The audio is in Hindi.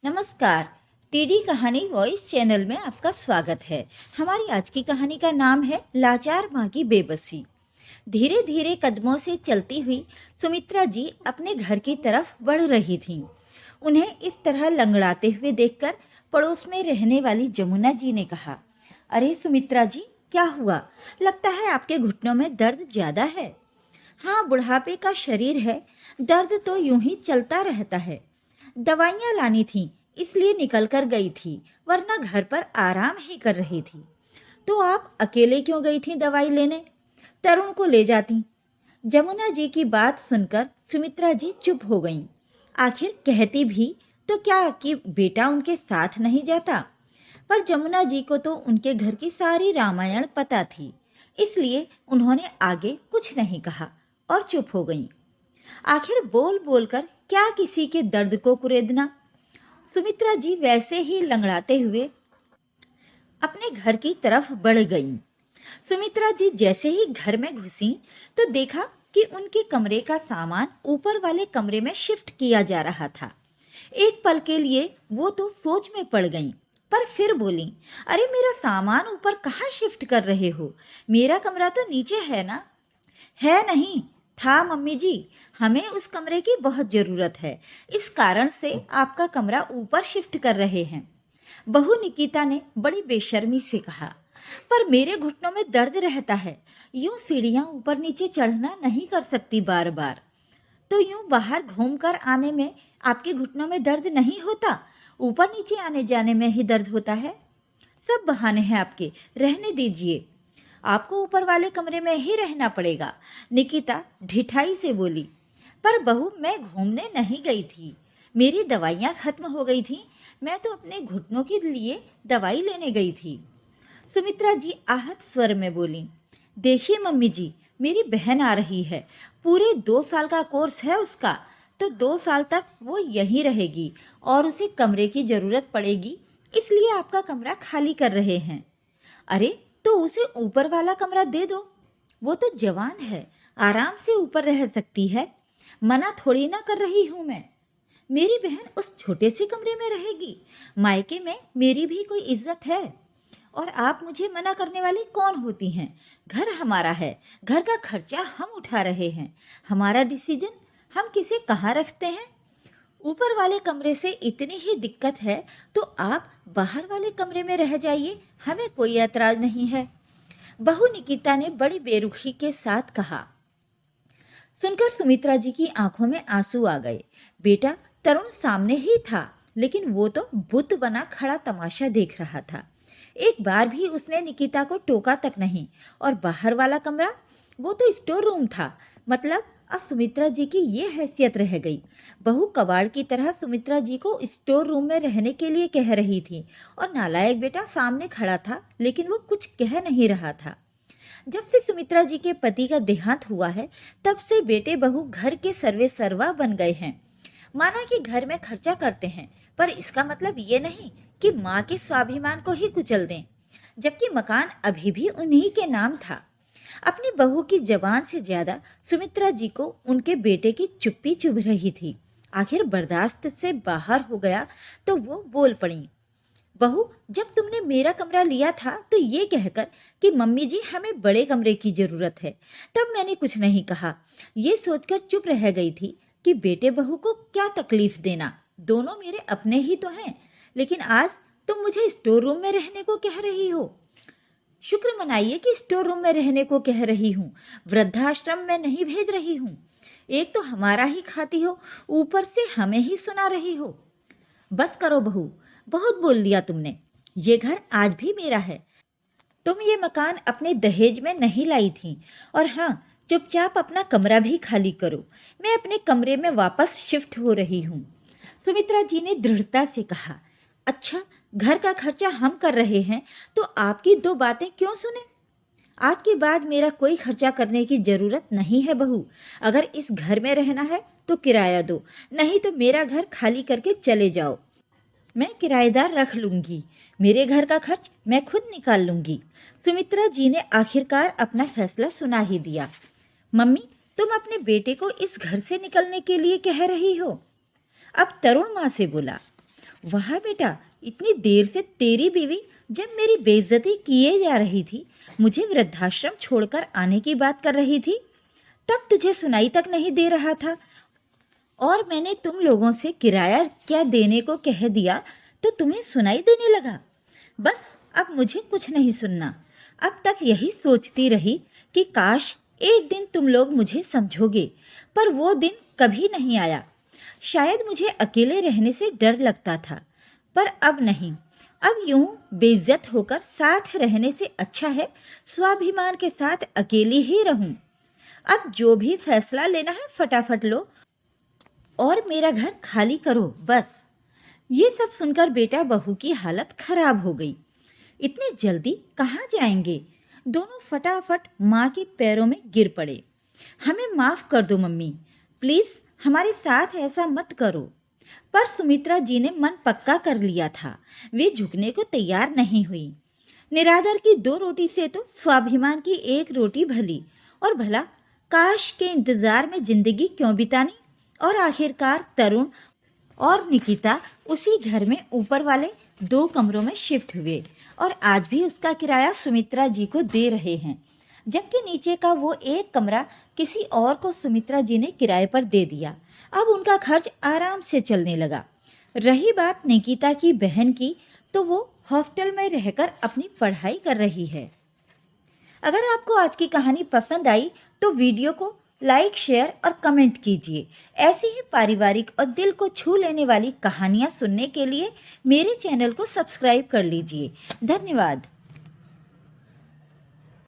नमस्कार। टीडी कहानी वॉइस चैनल में आपका स्वागत है। हमारी आज की कहानी का नाम है लाचार माँ की बेबसी। धीरे धीरे कदमों से चलती हुई सुमित्रा जी अपने घर की तरफ बढ़ रही थीं। उन्हें इस तरह लंगड़ाते हुए देखकर पड़ोस में रहने वाली जमुना जी ने कहा, अरे सुमित्रा जी, क्या हुआ? लगता है आपके घुटनों में दर्द ज्यादा है। हाँ, बुढ़ापे का शरीर है, दर्द तो यूं ही चलता रहता है। दवाइयाँ लानी थी, इसलिए निकल कर गई थी, वरना घर पर आराम ही कर रही थी। तो आप अकेले क्यों गई थी दवाई लेने? तरुण को ले जाती। जमुना जी की बात सुनकर सुमित्रा जी चुप हो गईं। आखिर कहती भी तो क्या कि बेटा उनके साथ नहीं जाता। पर जमुना जी को तो उनके घर की सारी रामायण पता थी, इसलिए उन्होंने आगे कुछ नहीं कहा और चुप हो गईं। आखिर बोल बोलकर क्या किसी के दर्द को कुरेदना। सुमित्रा जी वैसे ही लंगड़ाते हुए अपने घर की तरफ बढ़ गईं। सुमित्रा जी जैसे ही घर में घुसी तो देखा कि उनके कमरे का सामान ऊपर वाले कमरे में शिफ्ट किया जा रहा था। एक पल के लिए वो तो सोच में पड़ गईं, पर फिर बोली, अरे मेरा सामान ऊपर कहाँ शिफ्ट कर रहे हो? मेरा कमरा तो नीचे है ना। है नहीं था मम्मी जी, हमें उस कमरे की बहुत जरूरत है, इस कारण से आपका कमरा ऊपर शिफ्ट कर रहे हैं। बहू निकिता ने बड़ी बेशर्मी से कहा, पर मेरे घुटनों में दर्द रहता है, यूं सीढ़ियां ऊपर नीचे चढ़ना नहीं कर सकती बार बार। तो यूं बाहर घूमकर आने में आपके घुटनों में दर्द नहीं होता, ऊपर नीचे आने जाने में ही दर्द होता है। सब बहाने हैं आपके, रहने दीजिए, आपको ऊपर वाले कमरे में ही रहना पड़ेगा। निकिता ढिठाई से बोली, पर बहू मैं घूमने नहीं गई थी, मेरी दवाइयाँ खत्म हो गई थी, मैं तो अपने घुटनों के लिए दवाई लेने गई थी। सुमित्रा जी आहत स्वर में बोली, देखिए मम्मी जी, मेरी बहन आ रही है, पूरे 2 साल का कोर्स है उसका, तो 2 साल तक वो यहीं रहेगी और उसे कमरे की जरूरत पड़ेगी, इसलिए आपका कमरा खाली कर रहे हैं। अरे तो उसे ऊपर वाला कमरा दे दो, वो तो जवान है, आराम से ऊपर रह सकती है, मना थोड़ी ना कर रही हूं मैं। मेरी बहन उस छोटे से कमरे में रहेगी, मायके में मेरी भी कोई इज्जत है। और आप मुझे मना करने वाली कौन होती हैं? घर हमारा है, घर का खर्चा हम उठा रहे हैं, हमारा डिसीजन हम किसे कहाँ रखते हैं। ऊपर वाले कमरे से इतनी ही दिक्कत है तो आप बाहर वाले कमरे में रह जाइए, हमें कोई ऐतराज नहीं है। बहू निकिता ने बड़ी बेरुखी के साथ कहा। सुनकर सुमित्रा जी की आंखों में आंसू आ गए। बेटा तरुण सामने ही था, लेकिन वो तो बुत बना खड़ा तमाशा देख रहा था। एक बार भी उसने निकिता को टोका तक नहीं। और बाहर वाला कमरा, वो तो स्टोर रूम था, मतलब अब सुमित्रा जी की ये हैसियत रह गई। बहू कबाड़ की तरह सुमित्रा जी को स्टोर रूम में रहने के लिए कह रही थी, और नालायक बेटा सामने खड़ा था, लेकिन वो कुछ कह नहीं रहा था। जब से सुमित्रा जी के पति का देहांत हुआ है, तब से बेटे बहू घर के सर्वे सर्वा बन गए हैं। माना कि घर में खर्चा करते हैं, पर इसका मतलब ये नहीं कि माँ के स्वाभिमान को ही कुचल दें, जबकि मकान अभी भी उन्हीं के नाम था। अपनी बहू की जबान से ज्यादा सुमित्रा जी को उनके बेटे की चुप्पी चुभ रही थी। आखिर बर्दाश्त से बाहर हो गया तो वो बोल पड़ी, बहू जब तुमने मेरा कमरा लिया था तो ये कहकर कि मम्मी जी हमें बड़े कमरे की जरूरत है, तब मैंने कुछ नहीं कहा, ये सोचकर चुप रह गई थी कि बेटे बहू को क्या तकलीफ देना, दोनों मेरे अपने ही तो हैं। लेकिन आज तुम मुझे स्टोर रूम में रहने को कह रही हो। शुक्र मनाइए कि स्टोर रूम में रहने को कह रही हूँ, वृद्धाश्रम में नहीं भेज रही हूँ। एक तो हमारा ही खाती हो, ऊपर से हमें ही सुना रही हो। बस करो बहू, बहुत बोल दिया तुमने, ये घर आज भी मेरा है, तुम ये मकान अपने दहेज में नहीं लाई थी। और हाँ, चुपचाप अपना कमरा भी खाली करो, मैं अपने कमरे में वापस शिफ्ट हो रही हूँ। सुमित्रा जी ने दृढ़ता से कहा। अच्छा, घर का खर्चा हम कर रहे हैं तो आपकी 2 बातें क्यों सुने? आज के बाद मेरा कोई खर्चा करने की जरूरत नहीं है बहू। अगर इस घर में रहना है तो किराया दो, नहीं तो मेरा घर खाली करके चले जाओ। मैं किराएदार रख लूंगी, मेरे घर का खर्च मैं खुद निकाल लूंगी। सुमित्रा जी ने आखिरकार अपना फैसला सुना ही दिया। मम्मी, तुम अपने बेटे को इस घर से निकलने के लिए कह रही हो? अब तरुण माँ से बोला। वाह बेटा, इतनी देर से तेरी बीवी जब मेरी बेइज्जती किए जा रही थी, मुझे वृद्धाश्रम छोड़कर आने की बात कर रही थी, तब तुझे सुनाई तक नहीं दे रहा था। और मैंने तुम लोगों से किराया क्या देने को कह दिया तो तुम्हें सुनाई देने लगा। बस अब मुझे कुछ नहीं सुनना। अब तक यही सोचती रही कि काश एक दिन तुम लोग मुझे समझोगे, पर वो दिन कभी नहीं आया। शायद मुझे अकेले रहने से डर लगता था, पर अब नहीं। अब यूं बेइज्जत होकर साथ रहने से अच्छा है स्वाभिमान के साथ अकेली ही रहूं। अब जो भी फैसला लेना है फटाफट लो और मेरा घर खाली करो बस। ये सब सुनकर बेटा बहू की हालत खराब हो गई। इतनी जल्दी कहाँ जाएंगे? दोनों फटाफट माँ के पैरों में गिर पड़े। हमें माफ कर दो मम्मी, प्लीज हमारे साथ ऐसा मत करो। पर सुमित्रा जी ने मन पक्का कर लिया था, वे झुकने को तैयार नहीं हुई। निरादर की 2 रोटी से तो स्वाभिमान की 1 रोटी भली, और भला काश के इंतजार में जिंदगी क्यों बितानी। और आखिरकार तरुण और निकिता उसी घर में ऊपर वाले 2 कमरों में शिफ्ट हुए, और आज भी उसका किराया सुमित्रा जी को दे रहे हैं, जबकि नीचे का वो 1 कमरा किसी और को सुमित्रा जी ने किराए पर दे दिया। अब उनका खर्च आराम से चलने लगा। रही बात निकिता की बहन की, तो वो हॉस्टल में रहकर अपनी पढ़ाई कर रही है। अगर आपको आज की कहानी पसंद आई तो वीडियो को लाइक, शेयर और कमेंट कीजिए। ऐसी ही पारिवारिक और दिल को छू लेने वाली कहानियाँ सुनने के लिए मेरे चैनल को सब्सक्राइब कर लीजिए। धन्यवाद।